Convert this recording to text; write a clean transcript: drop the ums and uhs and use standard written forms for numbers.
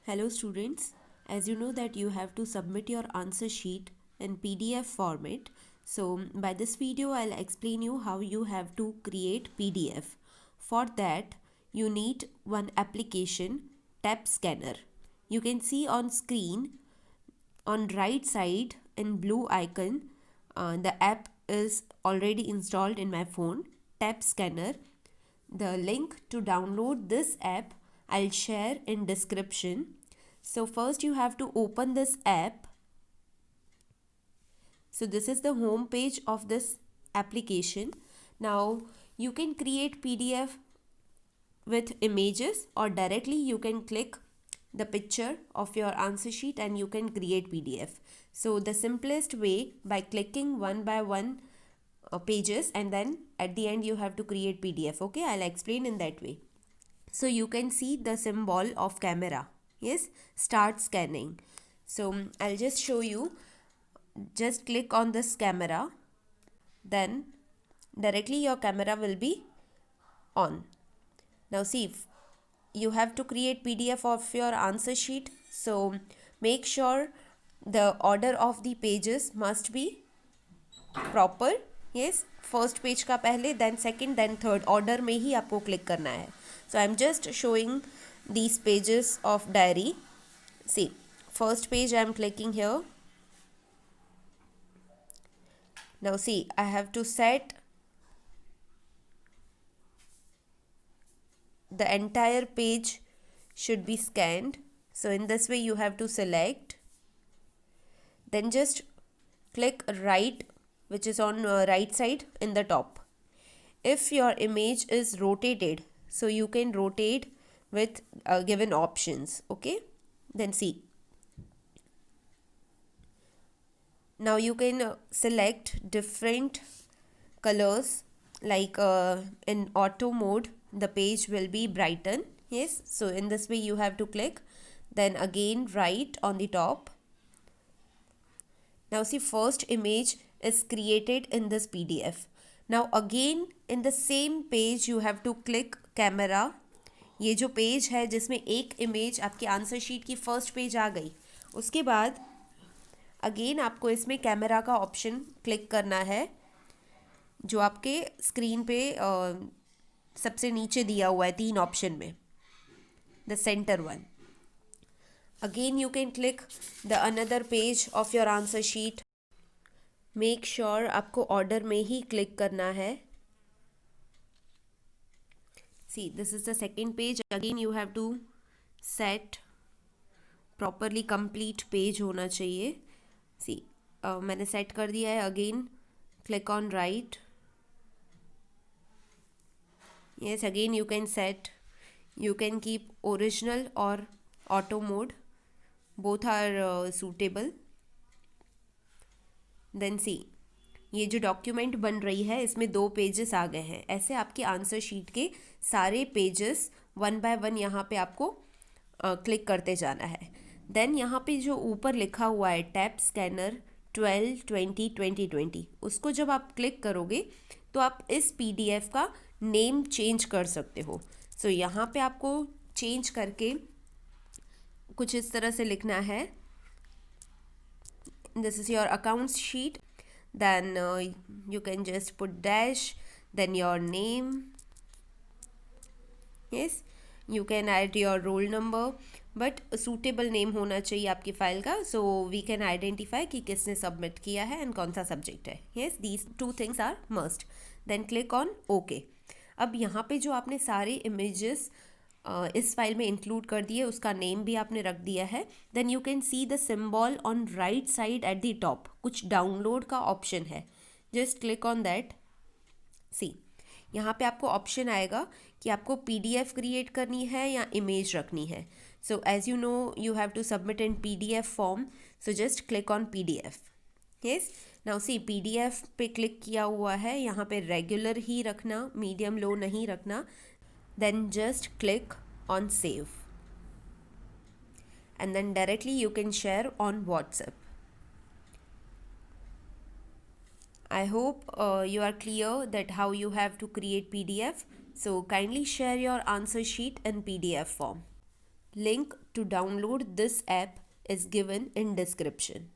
Hello students, as you know that you have to submit your answer sheet in PDF format. So by this video I'll explain you how you have to create PDF. For that you need one application, Tab Scanner. You can see on screen on right side in blue icon, the app is already installed in my phone, Tab Scanner. The link to download this app I'll share in description. So first you have to open this app. So this is the home page of this application. Now you can create PDF with images, or directly you can click the picture of your answer sheet and you can create PDF. So the simplest way, by clicking one by one pages, and then at the end you have to create PDF. Okay, I'll explain in that way. So you can see the symbol of camera. Yes, start scanning. So I'll just show you. Just click on this camera, then directly your camera will be on. Now see, you have to create PDF of your answer sheet, so make sure the order of the pages must be proper. Yes, first page का पहले, then second, then third, order में ही आपको click करना है. So I am just showing these pages of diary. See, first page I am clicking here. Now see, I have to set the entire page should be scanned. So in this way you have to select, then just click right, which is on right side in the top. If your image is rotated, so you can rotate with given options. Okay, then see, now you can select different colors, like in auto mode the page will be brighten. Yes, so in this way you have to click, then again right on the top. Now see, first image is created in this PDF. Now again in the same page you have to click camera. ये जो page है जिसमें एक image आपके answer sheet की first page आ गई, उसके बाद अगेन आपको इसमें कैमरा का ऑप्शन क्लिक करना है, जो आपके स्क्रीन पे सबसे नीचे दिया हुआ है 3 ऑप्शन में, the centre one. Again you can click the another page of your answer sheet. Make sure आपको ऑर्डर में ही क्लिक करना है. See, this is the second page. Again you have to set properly, complete page होना चाहिए. See, मैंने set कर दिया है. Again click on right. Yes, again you can set, you can keep original or auto mode, both are suitable. Then see, ये जो document बन रही है इसमें 2 पेजेस आ गए हैं. ऐसे आपके आंसर शीट के सारे पेजेस वन बाय वन यहाँ पे आपको क्लिक करते जाना है. देन यहाँ पे जो ऊपर लिखा हुआ है टैब स्कैनर 12 20 2020, उसको जब आप क्लिक करोगे तो आप इस PDF का नेम चेंज कर सकते हो. सो यहाँ पे आपको चेंज करके कुछ इस तरह से लिखना है, this is your accounts sheet. Then you can just put dash, then your name. Yes, you can add your roll number, but suitable name होना चाहिए आपकी फाइल का, so we can identify कि किसने सबमिट किया है एंड कौन सा सब्जेक्ट है. Yes, these 2 things are must. Then click on OK. अब यहाँ पे जो आपने सारे इमेजेस इस फाइल में इंक्लूड कर दिए, उसका नेम भी आपने रख दिया है. Then you can see the symbol on right side at the top, कुछ डाउनलोड का ऑप्शन है. Just click on that. See, यहाँ पे आपको ऑप्शन आएगा कि आपको PDF क्रिएट करनी है या इमेज रखनी है. So as you know you have to submit in PDF form, so just click on PDF. Yes, now see, PDF पे क्लिक किया हुआ है, यहाँ पे रेगुलर ही रखना, मीडियम लो नहीं रखना. Then just click on save, and then directly you can share on WhatsApp. I hope you are clear that how you have to create PDF. So kindly share your answer sheet in PDF form. Link to download this app is given in description.